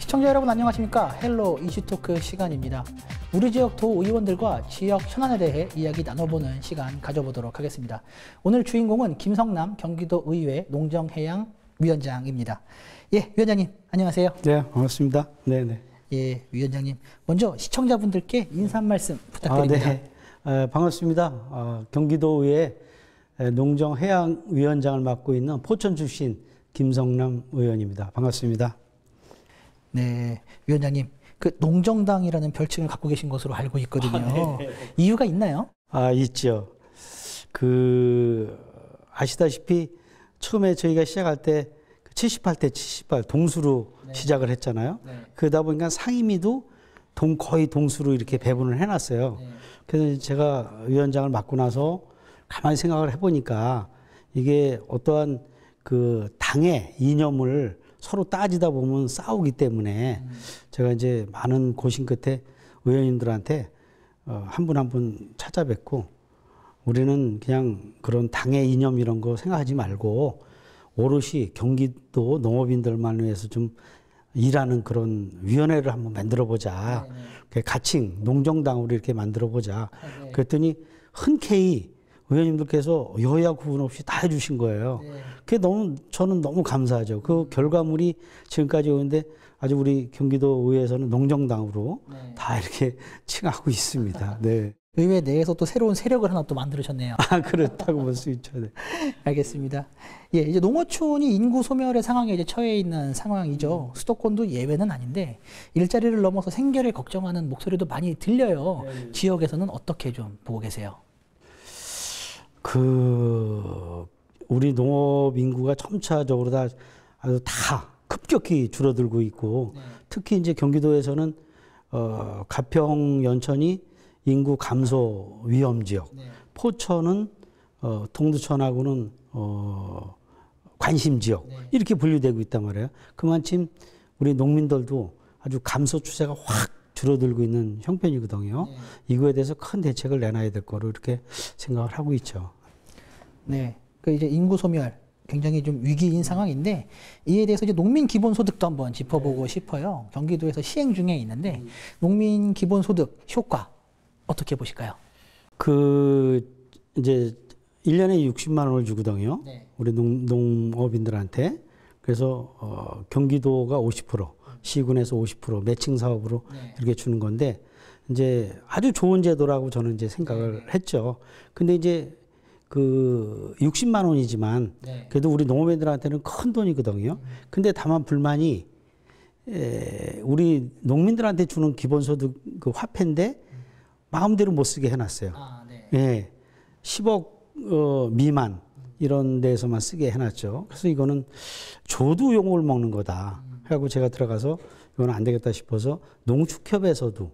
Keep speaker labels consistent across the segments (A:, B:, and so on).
A: 시청자 여러분 안녕하십니까? 헬로 이슈토크 시간입니다. 우리 지역 도의원들과 지역 현안에 대해 이야기 나눠보는 시간 가져보도록 하겠습니다. 오늘 주인공은 김성남 경기도의회 농정해양위원장입니다. 예, 위원장님 안녕하세요.
B: 네, 반갑습니다. 네네.
A: 예, 위원장님 먼저 시청자분들께 인사 말씀 부탁드립니다.
B: 네. 반갑습니다. 경기도의회 농정해양위원장을 맡고 있는 포천 출신 김성남 의원입니다. 반갑습니다.
A: 네, 위원장님, 그 농정당이라는 별칭을 갖고 계신 것으로 알고 있거든요. 이유가 있나요?
B: 있죠. 아시다시피 처음에 저희가 시작할 때 78대 78 동수로 시작을 했잖아요. 그러다 보니까 상임위도 거의 동수로 이렇게 배분을 해놨어요. 그래서 제가 위원장을 맡고 나서 가만히 생각을 해보니까 이게 어떠한 그 당의 이념을 서로 따지다 보면 싸우기 때문에 제가 이제 많은 고심 끝에 의원님들한테 한 분 한 분 찾아뵙고 우리는 그냥 그런 당의 이념 이런 거 생각하지 말고 오롯이 경기도 농업인들만 위해서 좀 일하는 그런 위원회를 한번 만들어 보자. 가칭 농정당으로 이렇게 만들어 보자. 그랬더니 흔쾌히 의원님들께서 여야 구분 없이 다 해주신 거예요. 그게 저는 너무 감사하죠. 그 결과물이 지금까지 오는데 아주 우리 경기도 의회에서는 농정당으로 다 이렇게 칭하고 있습니다. 네.
A: 의회 내에서 또 새로운 세력을 하나 또 만들으셨네요.
B: 그렇다고 볼 수 있죠. 네.
A: 알겠습니다. 예, 이제 농어촌이 인구 소멸의 상황에 이제 처해 있는 상황이죠. 수도권도 예외는 아닌데 일자리를 넘어서 생계를 걱정하는 목소리도 많이 들려요. 지역에서는 어떻게 좀 보고 계세요?
B: 우리 농업 인구가 점차적으로 다 급격히 줄어들고 있고 특히 이제 경기도에서는 가평 연천이 인구 감소 위험 지역, 포천은 동두천하고는 관심 지역 이렇게 분류되고 있단 말이에요. 그만큼 우리 농민들도 아주 감소 추세가 확 줄어들고 있는 형편이거든요. 이거에 대해서 큰 대책을 내놔야 될 거로 이렇게 생각을 하고 있죠.
A: 네, 그 이제 인구 소멸 굉장히 좀 위기인 상황인데 이에 대해서 이제 농민 기본소득도 한번 짚어보고 싶어요. 경기도에서 시행 중에 있는데 농민 기본소득 효과 어떻게 보실까요?
B: 이제 1년에 60만 원을 주거든요. 우리 농업인들한테. 그래서 경기도가 50%, 시군에서 50% 매칭 사업으로 이렇게 주는 건데 이제 아주 좋은 제도라고 저는 이제 생각을 했죠. 근데 이제 60만 원이지만 그래도 우리 농업인들한테는 큰 돈이거든요. 근데 다만 불만이 우리 농민들한테 주는 기본소득 그 화폐인데 마음대로 못 쓰게 해놨어요. 10억 미만 이런 데에서만 쓰게 해놨죠. 그래서 이거는 조두 용을 먹는 거다. 하고 제가 들어가서 이건 안 되겠다 싶어서 농축협에서도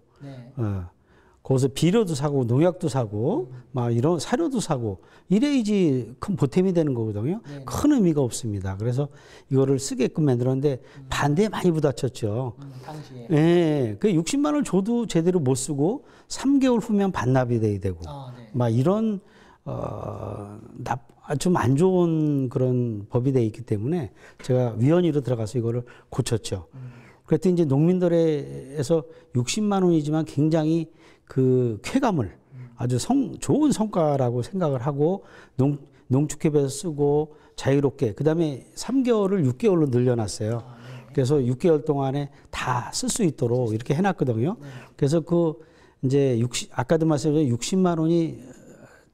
B: 거기서 비료도 사고 농약도 사고 막 이런 사료도 사고 이래야지 큰 보탬이 되는 거거든요. 큰 의미가 없습니다. 그래서 이거를 쓰게끔 만들었는데 반대에 많이 부딪혔죠.
A: 당시에.
B: 예, 그 60만 원 줘도 제대로 못 쓰고 3개월 후면 반납이 돼야 되고 막 이런 좀 안 좋은 그런 법이 돼 있기 때문에 제가 위원회로 들어가서 이거를 고쳤죠. 그랬더니 이제 농민들에서 60만 원이지만 굉장히 그 쾌감을 아주 좋은 성과라고 생각을 하고 농축협에서 쓰고 자유롭게 그다음에 3개월을 6개월로 늘려놨어요. 그래서 6개월 동안에 다 쓸 수 있도록 이렇게 해놨거든요. 그래서 이제 아까도 말씀드린 60만 원이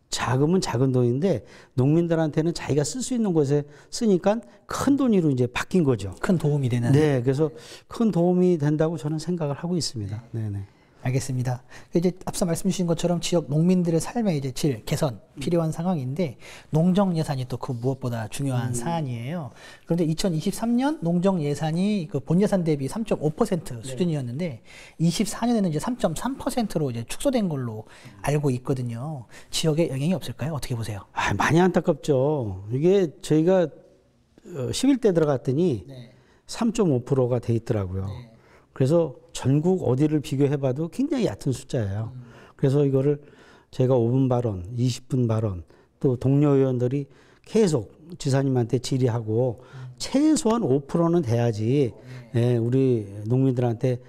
B: 자금은 작은 돈인데 농민들한테는 자기가 쓸 수 있는 곳에 쓰니까 큰 돈으로 이제 바뀐 거죠.
A: 큰 도움이 되는.
B: 네, 그래서 큰 도움이 된다고 저는 생각을 하고 있습니다. 네네.
A: 알겠습니다. 이제 앞서 말씀 주신 것처럼 지역 농민들의 삶의 이제 질 개선 필요한 상황인데 농정 예산이 또 그 무엇보다 중요한 사안이에요. 그런데 2023년 농정 예산이 그 본 예산 대비 3.5% 수준이었는데 24년에는 이제 3.3%로 이제 축소된 걸로 알고 있거든요. 지역에 영향이 없을까요? 어떻게 보세요?
B: 많이 안타깝죠. 이게 저희가 11대 들어갔더니 3.5%가 돼 있더라고요. 그래서 전국 어디를 비교해봐도 굉장히 얕은 숫자예요. 그래서 이거를 제가 5분 발언, 20분 발언, 또 동료 의원들이 계속 지사님한테 질의하고 최소한 5%는 돼야지 예, 우리 농민들한테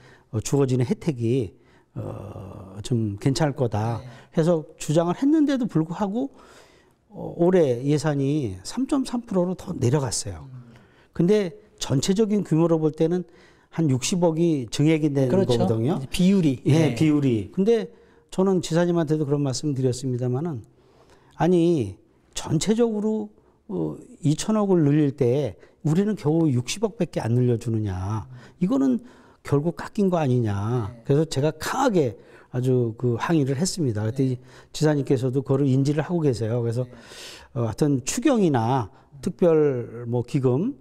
B: 주어지는 혜택이 좀 괜찮을 거다 해서 주장을 했는데도 불구하고 올해 예산이 3.3%로 더 내려갔어요. 근데 전체적인 규모로 볼 때는 한 60억이 증액이 되는
A: 그렇죠.
B: 거거든요.
A: 비율이.
B: 예,
A: 네.
B: 비율이. 근데 저는 지사님한테도 그런 말씀 드렸습니다만은 아니 전체적으로 2천억을 늘릴 때 우리는 겨우 60억밖에 안 늘려주느냐. 이거는 결국 깎인 거 아니냐. 그래서 제가 강하게 아주 그 항의를 했습니다. 그때 지사님께서도 그거를 인지를 하고 계세요. 그래서 하여튼 추경이나 특별 뭐 기금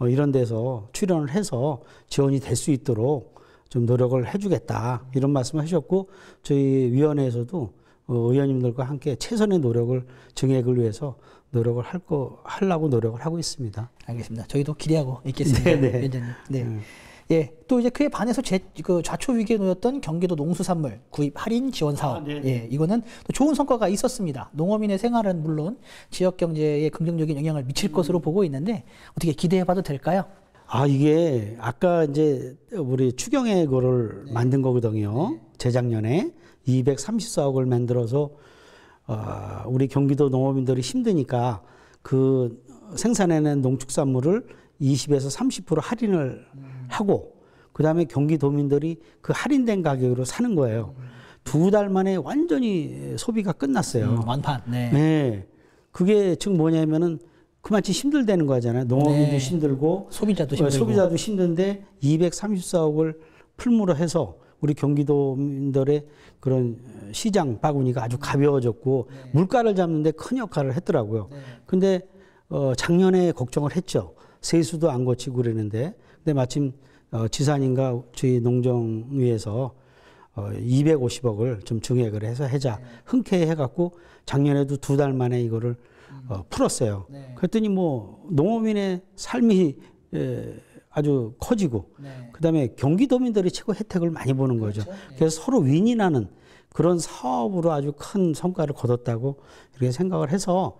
B: 이런 데서 출연을 해서 지원이 될 수 있도록 좀 노력을 해주겠다 이런 말씀을 하셨고 저희 위원회에서도 의원님들과 함께 최선의 노력을 증액을 위해서 노력을 하려고 노력을 하고 있습니다.
A: 알겠습니다. 저희도 기대하고 있겠습니다. 위원장님. 네. 예, 또 이제 그에 반해서 그 좌초 위기에 놓였던 경기도 농수산물 구입 할인 지원 사업. 예, 이거는 또 좋은 성과가 있었습니다. 농어민의 생활은 물론 지역 경제에 긍정적인 영향을 미칠 것으로 보고 있는데 어떻게 기대해봐도 될까요?
B: 아, 이게 아까 이제 우리 추경액을 만든 거거든요. 재작년에 234억을 만들어서 우리 경기도 농어민들이 힘드니까 그 생산해낸 농축산물을 20에서 30% 할인을 하고 그다음에 경기도민들이 그 할인된 가격으로 사는 거예요. 2달 만에 완전히 소비가 끝났어요.
A: 완판. 네.
B: 네. 그게 즉 뭐냐면은 그만치 힘들다는 거잖아요. 농업인도 힘들고
A: 소비자도 힘들고.
B: 소비자도 힘든데 234억을 풀무로 해서 우리 경기도민들의 그런 시장 바구니가 아주 가벼워졌고 물가를 잡는데 큰 역할을 했더라고요. 근데 작년에 걱정을 했죠. 세수도 안 고치고 그랬는데 근데 마침 지사님과 저희 농정위에서 250억을 좀 증액을 해서 해자 흔쾌히 해갖고 작년에도 2달 만에 이거를 풀었어요. 그랬더니 뭐 농어민의 삶이 아주 커지고 그다음에 경기도민들이 최고 혜택을 많이 보는 거죠. 그래서 서로 윈윈하는 그런 사업으로 아주 큰 성과를 거뒀다고 이렇게 생각을 해서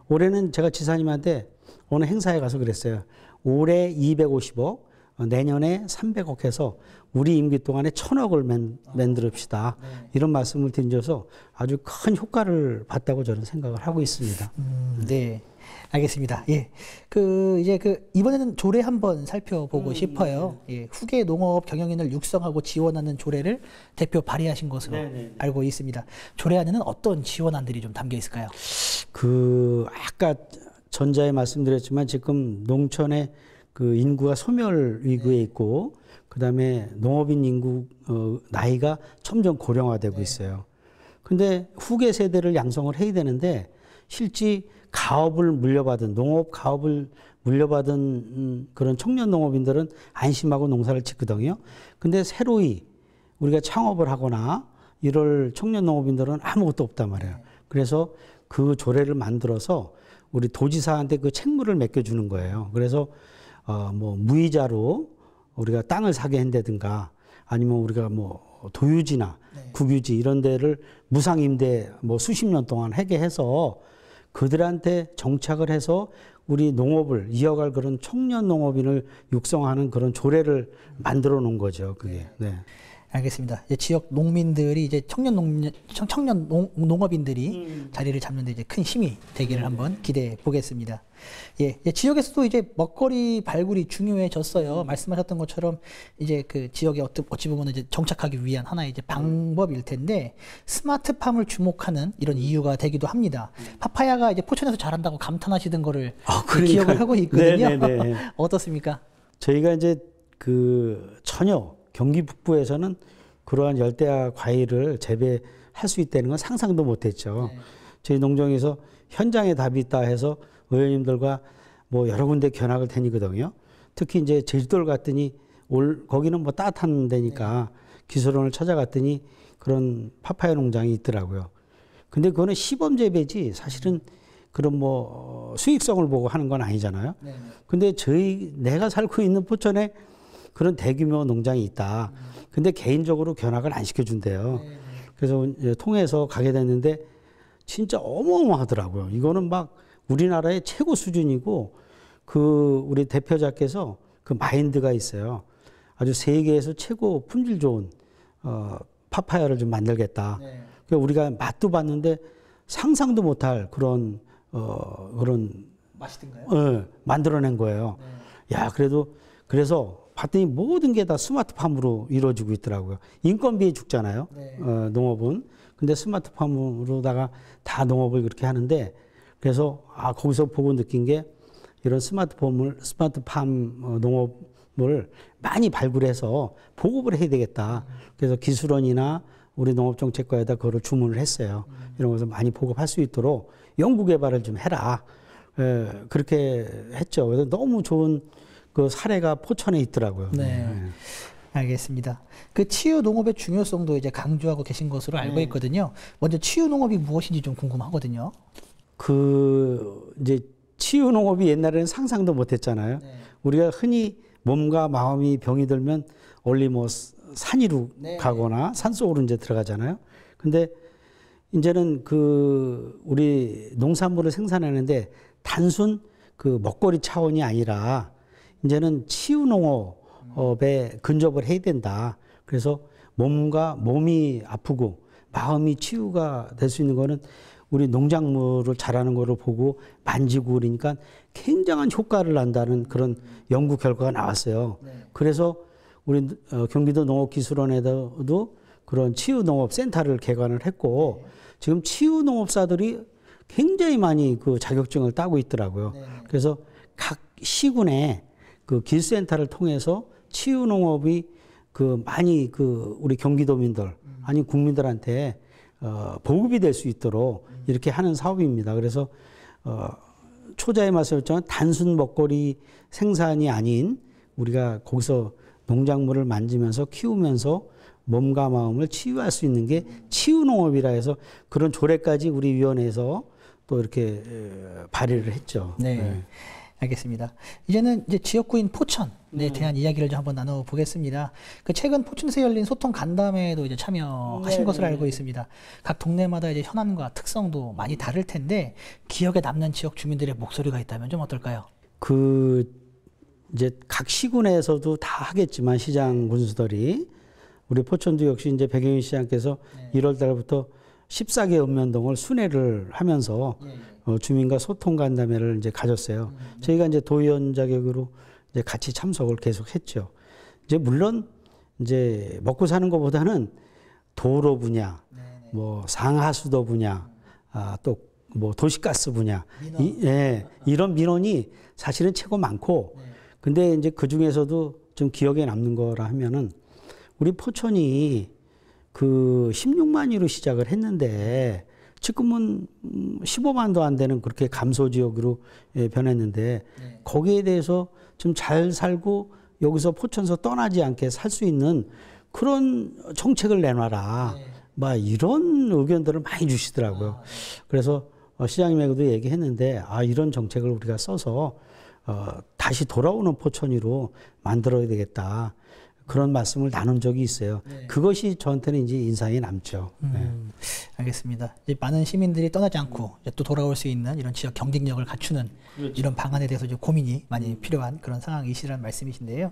B: 올해는 제가 지사님한테 어느 행사에 가서 그랬어요. 올해 250억, 내년에 300억 해서 우리 임기 동안에 1,000억을 만들읍시다. 이런 말씀을 드려서 아주 큰 효과를 봤다고 저는 생각을 하고 있습니다.
A: 네. 알겠습니다. 예. 이제 이번에는 조례 한번 살펴보고 싶어요. 예. 후계 농업 경영인을 육성하고 지원하는 조례를 대표 발의하신 것으로 알고 있습니다. 조례 안에는 어떤 지원안들이 좀 담겨 있을까요?
B: 아까 전자에 말씀드렸지만 지금 농촌의 그 인구가 소멸 위기에 있고 그다음에 농업인 인구 나이가 점점 고령화되고 있어요. 근데 후계 세대를 양성을 해야 되는데 실제 가업을 물려받은 농업 가업을 물려받은 그런 청년 농업인들은 안심하고 농사를 짓거든요. 근데 새로이 우리가 창업을 하거나 이럴 청년 농업인들은 아무것도 없단 말이에요. 그래서 그 조례를 만들어서 우리 도지사한테 그 책무를 맡겨주는 거예요. 그래서 뭐 무이자로 우리가 땅을 사게 한다든가 아니면 우리가 뭐 도유지나 국유지 이런 데를 무상임대 뭐 수십 년 동안 하게 해서 그들한테 정착을 해서 우리 농업을 이어갈 그런 청년 농업인을 육성하는 그런 조례를 만들어 놓은 거죠. 그게. 네.
A: 알겠습니다. 이제 지역 농민들이 이제 청년 농업인들이 자리를 잡는데 이제 큰 힘이 되기를 한번 기대해 보겠습니다. 예, 지역에서도 이제 먹거리 발굴이 중요해졌어요. 말씀하셨던 것처럼 이제 그 지역에 어찌 보면 이제 정착하기 위한 하나의 이제 방법일 텐데 스마트팜을 주목하는 이런 이유가 되기도 합니다. 파파야가 이제 포천에서 자란다고 감탄하시던 거를 기억을 하고 있거든요. 어떻습니까?
B: 저희가 이제 전혀 경기 북부에서는 그러한 열대야 과일을 재배할 수 있다는 건 상상도 못했죠. 저희 농정에서 현장에 답이 있다 해서 의원님들과 뭐 여러 군데 견학을 다니거든요. 특히 이제 제주도를 갔더니 거기는 뭐 따뜻한 데니까 기술원을 찾아갔더니 그런 파파야 농장이 있더라고요. 근데 그거는 시범 재배지 사실은 그런 뭐 수익성을 보고 하는 건 아니잖아요. 근데 내가 살고 있는 포천에 그런 대규모 농장이 있다. 근데 개인적으로 견학을 안 시켜준대요. 그래서 통해서 가게 됐는데 진짜 어마어마하더라고요. 이거는 막 우리나라의 최고 수준이고 그 우리 대표자께서 그 마인드가 있어요. 아주 세계에서 최고 품질 좋은 파파야를 좀 만들겠다.
A: 네.
B: 그러니까 우리가 맛도 봤는데 상상도 못할 그런
A: 맛있던가요?
B: 만들어낸 거예요.
A: 네.
B: 야, 그래서 봤더니 모든 게 다 스마트팜으로 이루어지고 있더라고요. 인건비에 죽잖아요.
A: 네.
B: 농업은. 근데 스마트팜으로다가 다 농업을 그렇게 하는데, 그래서 거기서 보고 느낀 게 이런 스마트팜 농업을 많이 발굴해서 보급을 해야 되겠다. 그래서 기술원이나 우리 농업정책과에다 그거를 주문을 했어요. 이런 것을 많이 보급할 수 있도록 연구개발을 좀 해라. 그렇게 했죠. 그래서 너무 좋은 그 사례가 포천에 있더라고요.
A: 네. 알겠습니다. 그 치유 농업의 중요성도 이제 강조하고 계신 것으로 알고 있거든요. 먼저 치유 농업이 무엇인지 좀 궁금하거든요.
B: 이제 치유 농업이 옛날에는 상상도 못 했잖아요.
A: 네.
B: 우리가 흔히 몸과 마음이 병이 들면 원래 뭐 산 위로 가거나 산 속으로 이제 들어가잖아요. 근데 이제는 우리 농산물을 생산하는데 단순 그 먹거리 차원이 아니라 이제는 치유 농업에 근접을 해야 된다. 그래서 몸이 아프고 마음이 치유가 될 수 있는 거는 우리 농작물을 자라는 거를 보고 만지고 그러니까 굉장한 효과를 난다는 그런 연구 결과가 나왔어요.
A: 네.
B: 그래서 우리 경기도 농업기술원에도 그런 치유농업센터를 개관을 했고 지금 치유농업사들이 굉장히 많이 그 자격증을 따고 있더라고요.
A: 네.
B: 그래서 각 시군에 그 기술센터를 통해서 치유농업이 많이 우리 경기도민들 아니 국민들한테 보급이 될 수 있도록 이렇게 하는 사업입니다. 그래서 초자의 말씀했지만 단순 먹거리 생산이 아닌 우리가 거기서 농작물을 만지면서 키우면서 몸과 마음을 치유할 수 있는 게 치유농업이라 해서 그런 조례까지 우리 위원회에서 또 이렇게 발의를 했죠.
A: 네. 알겠습니다. 이제는 이제 지역구인 포천에 대한 이야기를 좀 한번 나눠보겠습니다. 최근 포천에서 열린 소통 간담회에도 이제 참여하신 것으로 알고 있습니다. 각 동네마다 이제 현안과 특성도 많이 다를 텐데 기억에 남는 지역 주민들의 목소리가 있다면 좀 어떨까요?
B: 이제 각 시군에서도 다 하겠지만 시장 군수들이 우리 포천도 역시 이제 백영희 시장께서 1월 달부터 14개 읍면동을 순회를 하면서 주민과 소통 간담회를 이제 가졌어요. 저희가 이제 도의원 자격으로 이제 같이 참석을 계속했죠. 이제 물론 이제 먹고 사는 것보다는 도로 분야, 뭐 상하수도 분야, 또 뭐 도시가스 분야, 이런 민원이 사실은 최고 많고, 근데 이제 그 중에서도 좀 기억에 남는 거라 하면은 우리 포천이 16만위로 시작을 했는데 지금은 15만도 안 되는 그렇게 감소 지역으로 변했는데 거기에 대해서 좀 잘 살고 여기서 포천에서 떠나지 않게 살 수 있는 그런 정책을 내놔라. 막 이런 의견들을 많이 주시더라고요. 그래서 시장님에게도 얘기했는데 이런 정책을 우리가 써서 다시 돌아오는 포천이로 만들어야 되겠다. 그런 말씀을 나눈 적이 있어요. 그것이 저한테는 이제 인상이 남죠.
A: 알겠습니다. 이제 많은 시민들이 떠나지 않고 이제 또 돌아올 수 있는 이런 지역 경쟁력을 갖추는 이런 방안에 대해서 이제 고민이 많이 필요한 그런 상황이시라는 말씀이신데요.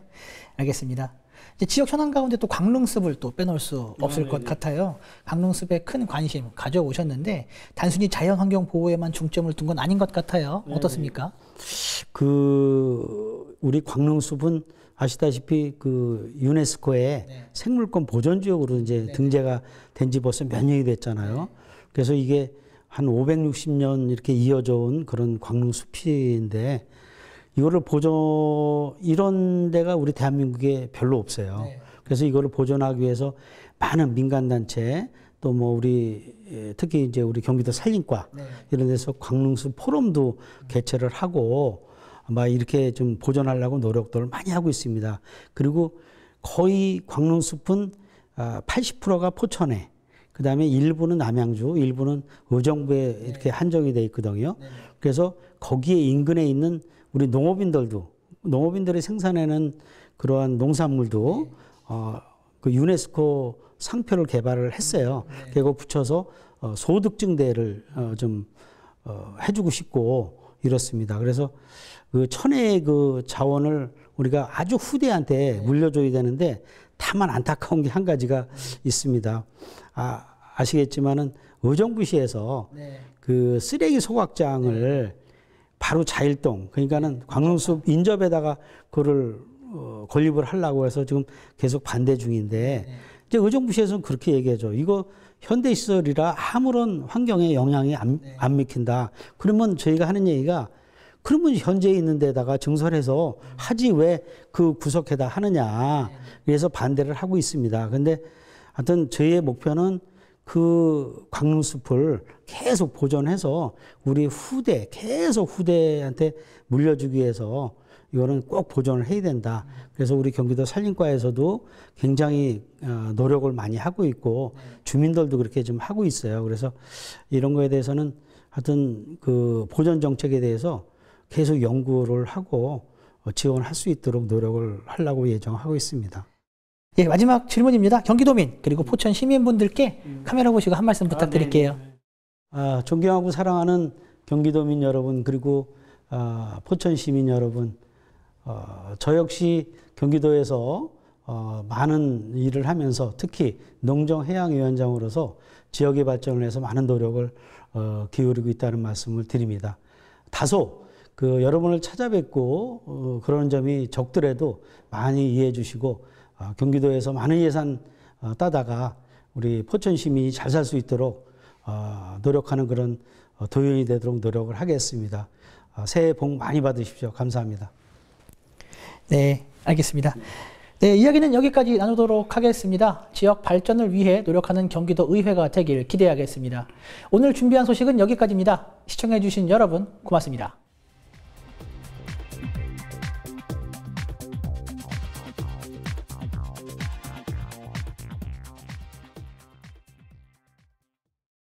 A: 알겠습니다. 이제 지역 현안 가운데 또 광릉습을 또 빼놓을 수 없을 것 같아요. 광릉습에 큰 관심 가져오셨는데 단순히 자연환경 보호에만 중점을 둔 건 아닌 것 같아요. 어떻습니까?
B: 우리 광릉숲은 아시다시피 유네스코의 생물권 보전 지역으로 이제 등재가 된 지 벌써 몇 년이 됐잖아요. 그래서 이게 한 560년 이렇게 이어져 온 그런 광릉숲인데 이거를 이런 데가 우리 대한민국에 별로 없어요. 그래서 이거를 보존하기 위해서 많은 민간단체 또 뭐 특히 이제 우리 경기도 산림과 이런 데서 광릉숲 포럼도 개최를 하고 아마 이렇게 좀 보존하려고 노력들을 많이 하고 있습니다. 그리고 거의 광릉숲은 80%가 포천에, 그 다음에 일부는 남양주, 일부는 의정부에 이렇게 한정이 돼 있거든요. 그래서 거기에 인근에 있는 우리 농업인들이 생산하는 그러한 농산물도 그 유네스코 상표를 개발을 했어요. 그거 붙여서 소득증대를 좀 해주고 싶고 이렇습니다. 그래서 그 천혜의 그 자원을 우리가 아주 후대한테 물려줘야 되는데 다만 안타까운 게 한 가지가 있습니다. 아시겠지만은 의정부시에서 그 쓰레기 소각장을 바로 자일동, 그러니까는 광릉숲 인접에다가 그거를 건립을 하려고 해서 지금 계속 반대 중인데, 이제 의정부시에서는 그렇게 얘기하죠. 이거 현대시설이라 아무런 환경에 영향이 안 미친다. 그러면 저희가 하는 얘기가, 그러면 현재 있는 데다가 증설해서 하지 왜 그 구석에다 하느냐. 그래서 반대를 하고 있습니다. 근데 하여튼 저희의 목표는 그 광릉숲을 계속 보존해서 우리 계속 후대한테 물려주기 위해서 이거는 꼭 보존을 해야 된다. 그래서 우리 경기도 산림과에서도 굉장히 노력을 많이 하고 있고 주민들도 그렇게 좀 하고 있어요. 그래서 이런 거에 대해서는 하여튼 그 보존 정책에 대해서 계속 연구를 하고 지원할 수 있도록 노력을 하려고 예정하고 있습니다.
A: 예, 마지막 질문입니다. 경기도민 그리고 포천 시민분들께 카메라 보시고 한 말씀 부탁드릴게요.
B: 존경하고 사랑하는 경기도민 여러분, 그리고 포천 시민 여러분, 저 역시 경기도에서 많은 일을 하면서 특히 농정해양위원장으로서 지역의 발전을 위해서 많은 노력을 기울이고 있다는 말씀을 드립니다. 다소 그 여러분을 찾아뵙고 그런 점이 적더라도 많이 이해해 주시고 경기도에서 많은 예산 따다가 우리 포천 시민이 잘 살 수 있도록 노력하는 그런 도연이 되도록 노력을 하겠습니다. 새해 복 많이 받으십시오. 감사합니다.
A: 네, 알겠습니다. 네, 이야기는 여기까지 나누도록 하겠습니다. 지역 발전을 위해 노력하는 경기도 의회가 되길 기대하겠습니다. 오늘 준비한 소식은 여기까지입니다. 시청해주신 여러분 고맙습니다.